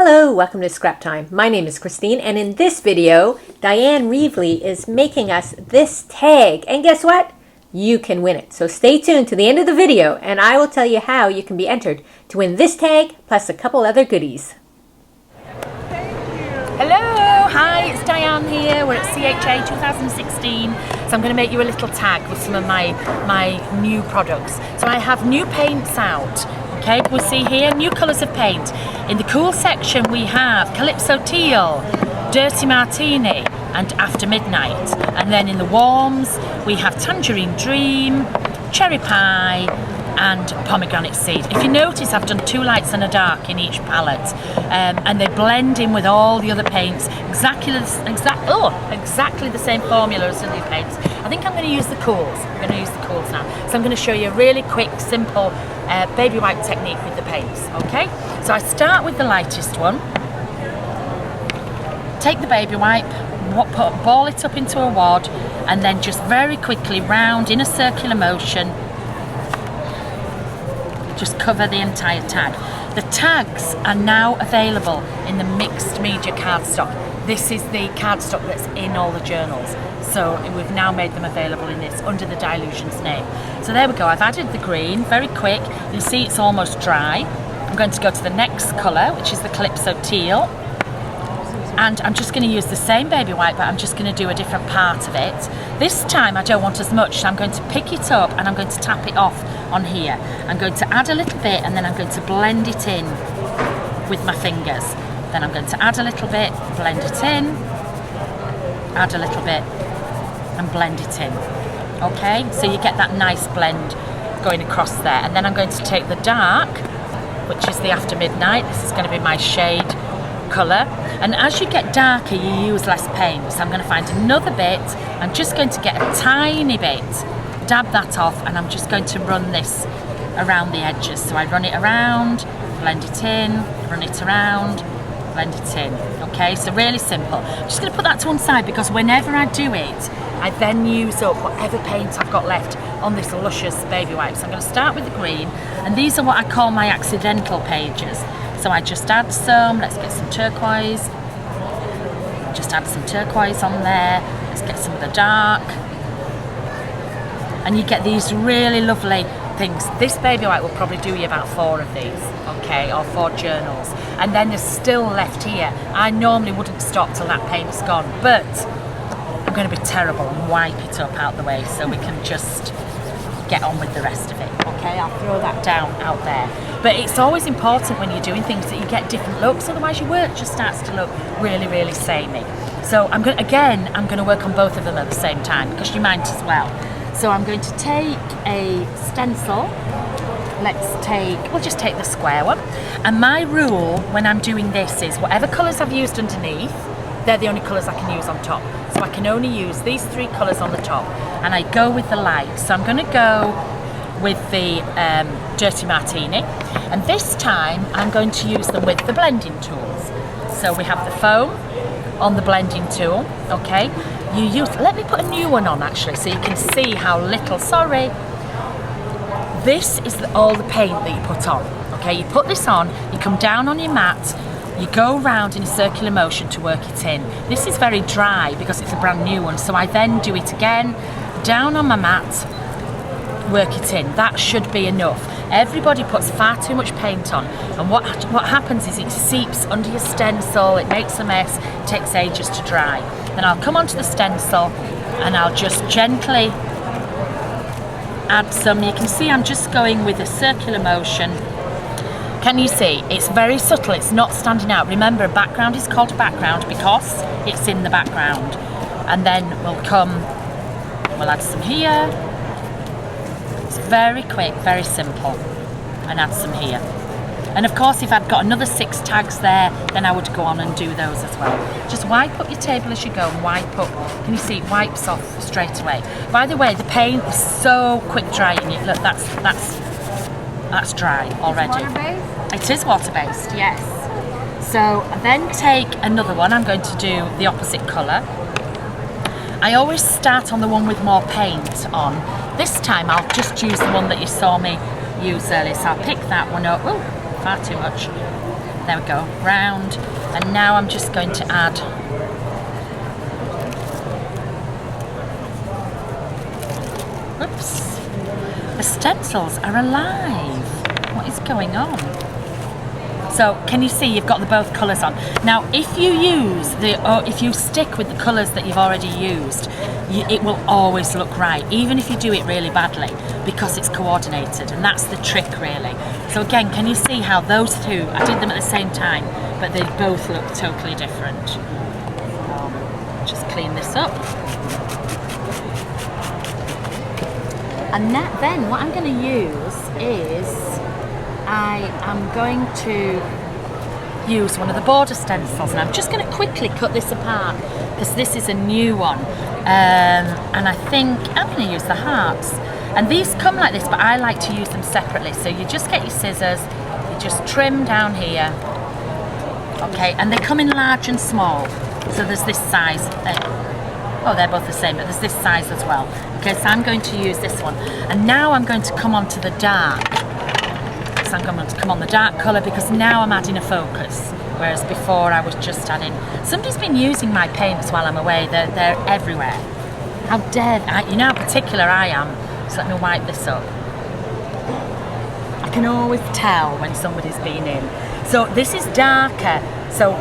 Hello, welcome to Scrap Time. My name is Christine, and in this video, Dyan Reaveley is making us this tag. And guess what? You can win it. So stay tuned to the end of the video, and I will tell you how you can be entered to win this tag, plus a couple other goodies. Hello, hi, it's Dyan here. We're at CHA 2016. So I'm going to make you a little tag with some of my new products. So I have new paints out. Okay, we'll see here, new colours of paint. In the cool section we have Calypso Teal, Dirty Martini and After Midnight. And then in the warms we have Tangerine Dream, Cherry Pie and Pomegranate Seed. If you notice, I've done two lights and a dark in each palette, and they blend in with all the other paints. Exactly the same formula as the new paints. I think I'm going to use the cools. I'm going to use the cools now. So I'm going to show you a really quick, simple baby wipe technique with the paints. Okay? So I start with the lightest one. Take the baby wipe, ball it up into a wad, and then just very quickly round in a circular motion. Just cover the entire tag. The tags are now available in the mixed media cardstock. This is the cardstock that's in all the journals. So we've now made them available in this under the Dilutions name. So there we go, I've added the green, very quick. You'll see it's almost dry. I'm going to go to the next colour, which is the Calypso Teal. And I'm just going to use the same baby wipe, but I'm just going to do a different part of it. This time I don't want as much, so I'm going to pick it up and I'm going to tap it off on here. I'm going to add a little bit and then I'm going to blend it in with my fingers. Then I'm going to add a little bit, blend it in, add a little bit and blend it in. Okay, so you get that nice blend going across there. And then I'm going to take the dark, which is the After Midnight. This is going to be my shade colour. And as you get darker, you use less paint. So I'm going to find another bit. I'm just going to get a tiny bit, dab that off, and I'm just going to run this around the edges. So I run it around, blend it in, run it around, blend it in. Okay, so really simple. I'm just going to put that to one side because whenever I do it, I then use up whatever paint I've got left on this luscious baby wipe. So I'm going to start with the green, and these are what I call my accidental pages. So I just add some, let's get some turquoise. Just add some turquoise on there. Let's get some of the dark. And you get these really lovely things. This baby wipe will probably do you about 4 of these, okay, or 4 journals. And then there's still left here. I normally wouldn't stop till that paint's gone, but I'm going to be terrible and wipe it up out the way so we can just get on with the rest of it. Okay, I'll throw that down out there. But it's always important when you're doing things that you get different looks, otherwise your work just starts to look really, really samey. So I'm going to work on both of them at the same time because you might as well. So I'm going to take a stencil. We'll just take the square one. And my rule when I'm doing this is whatever colours I've used underneath, they're the only colours I can use on top. So I can only use these 3 colours on the top, and I go with the light. So I'm going to go with the Dirty Martini, and this time I'm going to use them with the blending tools. So we have the foam on the blending tool, okay? Let me put a new one on actually so you can see how little, This is all the paint that you put on, okay? You put this on, you come down on your mat, you go round in a circular motion to work it in. This is very dry because it's a brand new one, so I then do it again, down on my mat, work it in. That should be enough. Everybody puts far too much paint on, and what happens is it seeps under your stencil, it makes a mess, it takes ages to dry. Then I'll come onto the stencil and I'll just gently add some. You can see I'm just going with a circular motion. Can you see? It's very subtle, it's not standing out. Remember, background is called background because it's in the background. And then we'll add some here. It's very quick, very simple. And add some here. And of course, if I'd got another 6 tags there, then I would go on and do those as well. Just wipe up your table as you go and wipe up. Can you see it wipes off straight away? By the way, the paint is so quick drying. Look, that's dry already. It is water-based, yes. So then take another one. I'm going to do the opposite colour. I always start on the one with more paint on. This time I'll just use the one that you saw me use earlier. So I'll pick that one up. Oh, far too much. There we go, round. And now I'm just going to add oops. The stencils are alive. What is going on? So can you see you've got the both colours on? Now if you use if you stick with the colours that you've already used, it will always look right, even if you do it really badly, because it's coordinated, and that's the trick really. So again, can you see how those two, I did them at the same time, but they both look totally different. Just clean this up. And then what I'm going to use is I am going to use one of the border stencils, and I'm just going to quickly cut this apart because this is a new one, and I think I'm going to use the hearts, and these come like this, but I like to use them separately. So you just get your scissors, you just trim down here, okay, and they come in large and small. So there's this size, oh they're both the same, but there's this size as well. Okay, so I'm going to use this one, and now I'm going to come on to the dark. So I'm going to come on the dark colour because now I'm adding a focus, whereas before I was just adding. Somebody's been using my paints while I'm away. They're everywhere. How dare you know how particular I am. So let me wipe this up. I can always tell when somebody's been in. So this is darker. So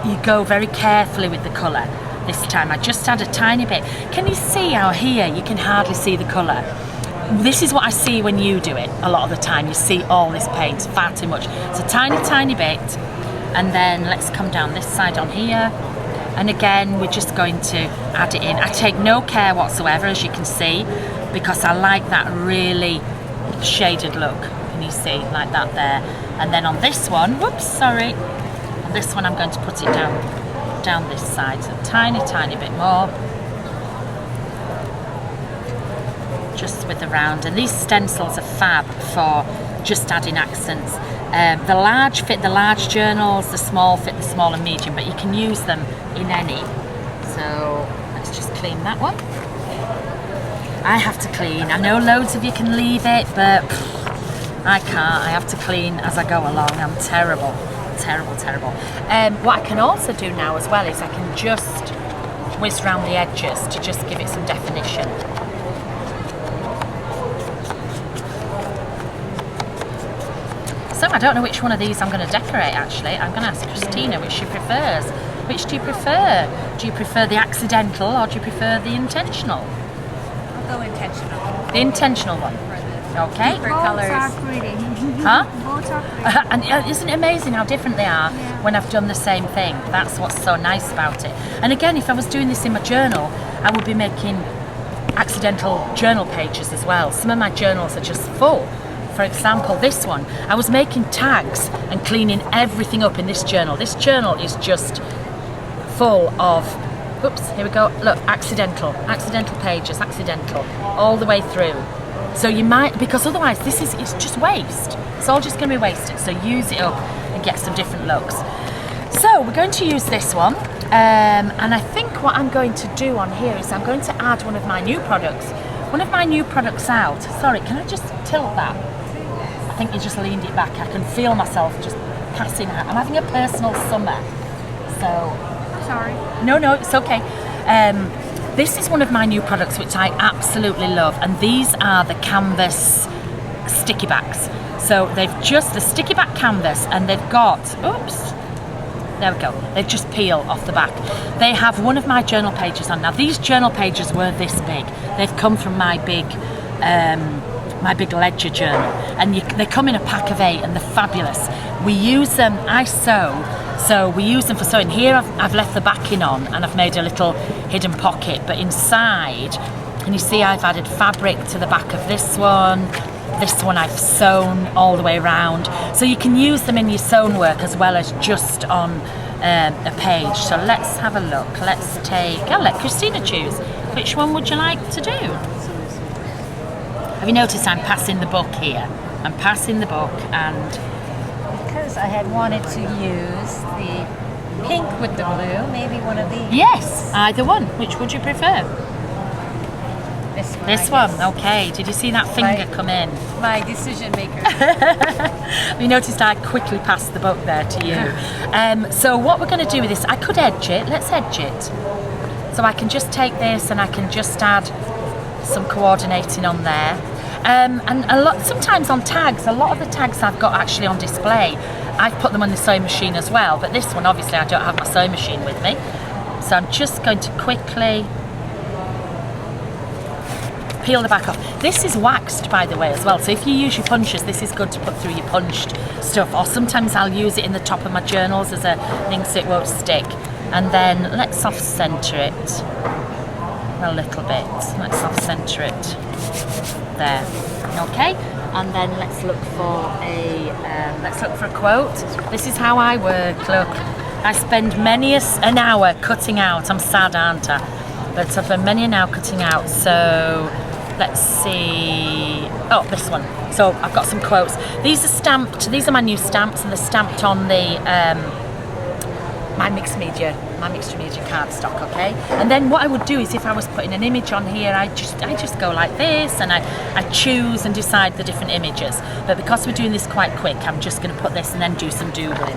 you go very carefully with the colour. This time I just add a tiny bit. Can you see how here you can hardly see the colour? This is what I see when you do it a lot of the time. You see all this paint far too much. It's a tiny bit, and then let's come down this side on here, and again we're just going to add it in. I take no care whatsoever, as you can see, because I like that really shaded look. Can you see, like that there? And then on this one, whoops, sorry, on this one I'm going to put it down this side, so a tiny bit more, just with the round. And these stencils are fab for just adding accents. The large fit the large journals, the small fit the small and medium, but you can use them in any. So let's just clean that one. I have to clean. I know loads of you can leave it, but I can't. I have to clean as I go along. I'm terrible. What I can also do now as well is I can just whiz round the edges to just give it some definition. So I don't know which one of these I'm going to decorate actually. I'm going to ask Christina which she prefers. Which do you prefer? Do you prefer the accidental or do you prefer the intentional? I'll go intentional. The intentional one. Okay. Different colors. Both are pretty. Huh? Both are pretty. And isn't it amazing how different they are when I've done the same thing? That's what's so nice about it. And again, if I was doing this in my journal, I would be making accidental journal pages as well. Some of my journals are just full. For example, this one, I was making tags and cleaning everything up in this journal. This journal is just full of, oops, here we go, look, accidental pages, accidental, all the way through. So you might, because otherwise it's just waste. It's all just going to be wasted. So use it up and get some different looks. So we're going to use this one. And I think what I'm going to do on here is I'm going to add one of my new products. One of my new products out. Sorry, can I just tilt that? I think you just leaned it back. I can feel myself just passing out. I'm having a personal summer. So, Sorry. no, it's okay. This is one of my new products which I absolutely love, and these are the canvas sticky backs. So they've just the sticky back canvas, and they've got, oops, there we go, they've just peeled off the back. They have one of my journal pages on. Now these journal pages were this big. They've come from my big ledger journal, and they come in a pack of 8 and they're fabulous. We use them, I sew, so we use them for sewing. Here I've left the backing on and I've made a little hidden pocket, but inside, can you see I've added fabric to the back of this one. This one I've sewn all the way around. So you can use them in your sewn work as well as just on a page. So let's have a look. Let's take, I'll let Christina choose. Which one would you like to do? Have you noticed I'm passing the book here? I'm passing the book, and Because I had wanted to use the pink with the blue, maybe one of these. yes, either one. Which would you prefer? This one. This one, okay. Did you see that finger come in? My decision maker. You noticed I quickly passed the book there to you. So what we're going to do with this, I could edge it. Let's edge it. So I can just take this and I can just add some coordinating on there. And sometimes on tags, a lot of the tags I've got actually on display, I've put them on the sewing machine as well. But this one, obviously, I don't have my sewing machine with me. So I'm just going to quickly peel the back off. This is waxed, by the way, as well. So if you use your punches, this is good to put through your punched stuff. Or sometimes I'll use it in the top of my journals as a thing so it won't stick. And then let's off center it a little bit. Let's off center it there. Okay. And then let's look for a quote. This is how I work. Look, I spend many an hour cutting out. I'm sad, aren't I? But I've spent many an hour cutting out. So let's see. Oh, this one. So I've got some quotes. These are stamped. These are my new stamps, and they're stamped on the my mixed media cardstock. Okay. And then what I would do is, if I was putting an image on here, I just go like this, and I choose and decide the different images. But because we're doing this quite quick, I'm just going to put this and then do some doodling.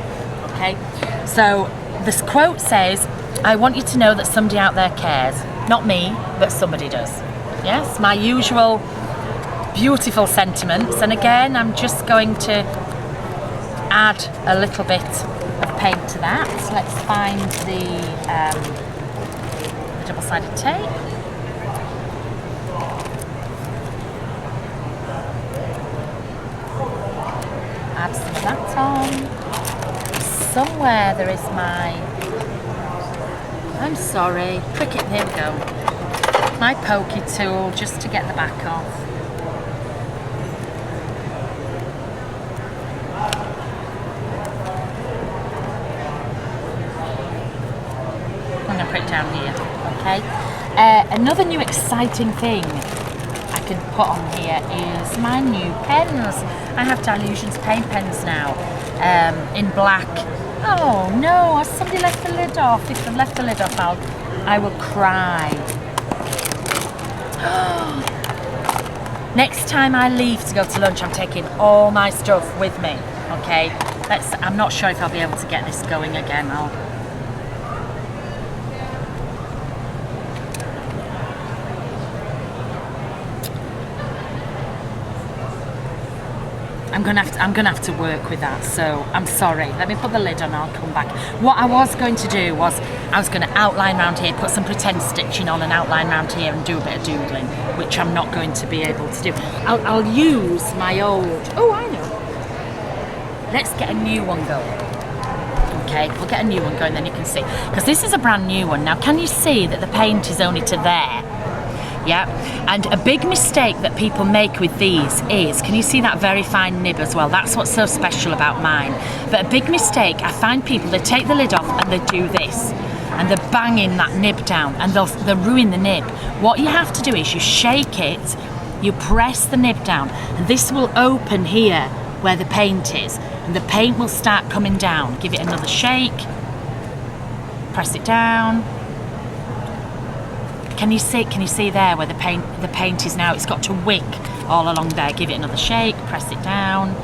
Okay. So this quote says, "I want you to know that somebody out there cares. Not me, but somebody does." Yes, my usual beautiful sentiments. And again, I'm just going to add a little bit of paint to that. So let's find the double-sided tape. Add some of that on. Somewhere there is I'm sorry, Cricut, here we go. My pokey tool, just to get the back off. I'm going to put it down here, okay? Another new exciting thing I can put on here is my new pens. I have Dylusions paint pens now, in black. Oh no, has somebody left the lid off? If they've left the lid off, I will cry. Next time I leave to go to lunch, I'm taking all my stuff with me, okay? I'm not sure if I'll be able to get this going again. I'm gonna have to work with that, so I'm sorry. Let me put the lid on, I'll come back. What I was going to do was, I was going to outline around here, put some pretend stitching on and outline around here and do a bit of doodling, which I'm not going to be able to do. I'll use my old, I know. Let's get a new one going. Okay, we'll get a new one going, then you can see. Because this is a brand new one. Now, can you see that the paint is only to there? Yeah, and a big mistake that people make with these is, can you see that very fine nib as well? That's what's so special about mine. But a big mistake, I find people, they take the lid off and they do this, and they're banging that nib down, and they'll ruin the nib. What you have to do is you shake it, you press the nib down, and this will open here where the paint is, and the paint will start coming down. Give it another shake, press it down. Can you see there where the paint is now? It's got to wick all along there. Give it another shake, press it down.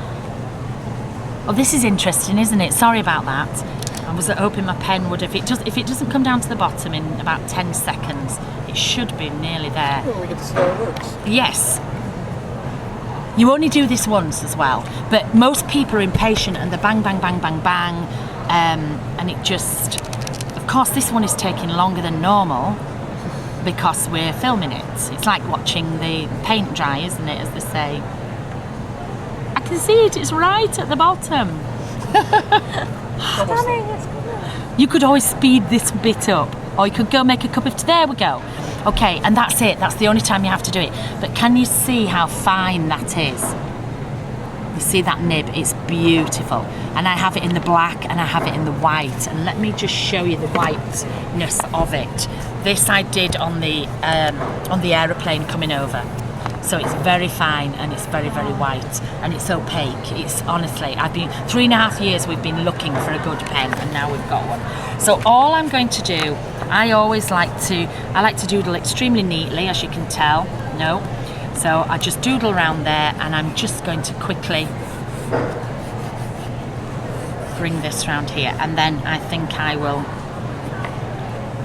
Oh, this is interesting, isn't it? Sorry about that. I was hoping my pen would have. If it doesn't come down to the bottom in about 10 seconds, it should be nearly there. Well, we get to see how it works. Yes. You only do this once as well, but most people are impatient and they're bang, bang, bang, bang, bang, and it just. Of course, this one is taking longer than normal, because we're filming it. It's like watching the paint dry, isn't it, as they say. I can see it's right at the bottom. You could always speed this bit up, or you could go make a cup of tea. There we go. Okay, and that's it. That's the only time you have to do it. But can you see how fine that is? You see that nib? It's beautiful. And I have it in the black and I have it in the white. And let me just show you the whiteness of it. This I did on the aeroplane coming over. So it's very fine and it's very, very white and it's opaque. It's honestly, 3.5 years we've been looking for a good pen, and now we've got one. So all I'm going to do, I like to doodle extremely neatly, as you can tell. No. So I just doodle around there, and I'm just going to quickly bring this round here, and then I think I will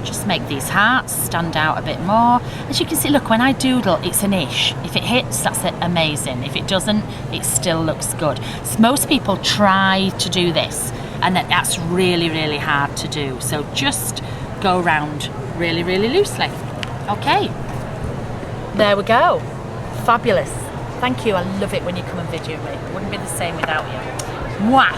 just make these hearts stand out a bit more. As you can see, look, when I doodle, it's an ish. If it hits, that's amazing. If it doesn't, it still looks good. So most people try to do this, and that's really, really hard to do. So just go around really, really loosely. Okay, there we go. Fabulous. Thank you. I love it when you come and video me. It wouldn't be the same without you. Mwah!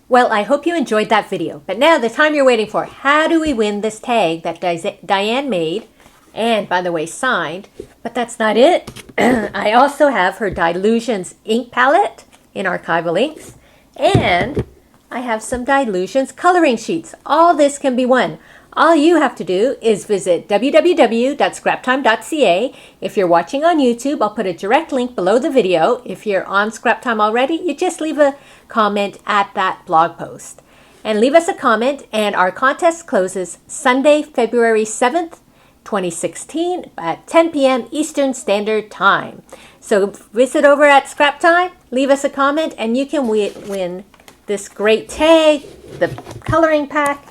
Well, I hope you enjoyed that video. But now the time you're waiting for. How do we win this tag that Dyan made and, by the way, signed? But that's not it. I also have her Dylusions ink palette in Archival Inks. And I have some Dylusions coloring sheets. All this can be won. All you have to do is visit www.scraptime.ca. If you're watching on YouTube, I'll put a direct link below the video. If you're on Scraptime already, you just leave a comment at that blog post. And leave us a comment, and our contest closes Sunday, February 7th, 2016 at 10 p.m. Eastern Standard Time. So visit over at Scraptime, leave us a comment, and you can win this great tag, the coloring pack,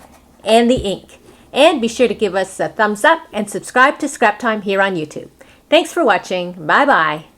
and the ink. And be sure to give us a thumbs up and subscribe to Scraptime here on YouTube. Thanks for watching. Bye-bye.